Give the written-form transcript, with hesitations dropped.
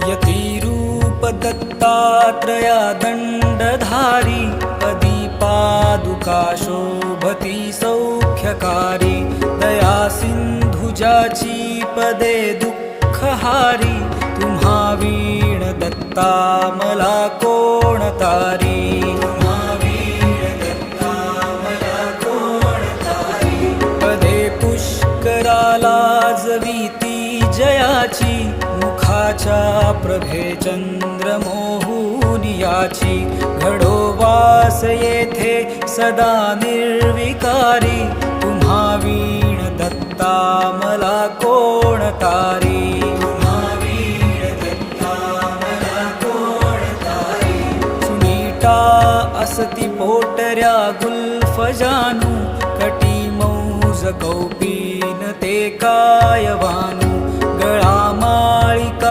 यतिरूप दत्तात्रया दण्डधारी पदी पादुका शोभती सौख्यकारी दया सिंधुजाची पदे दुःखहारी तुम्हा वीण दत्ता मला कोण तारी पदे पुष्कराला जवीती जयाची मुखाच्या प्रभे चंद्र मोहुनियाची घडो वास येथे सदा निर्विकारी तुम्हा वीण दत्ता मला कोण तारी सुनीता असती पोटऱ्या गुल्फ जानू कटी मौज कौपीन ते काय वानू गळा माळिका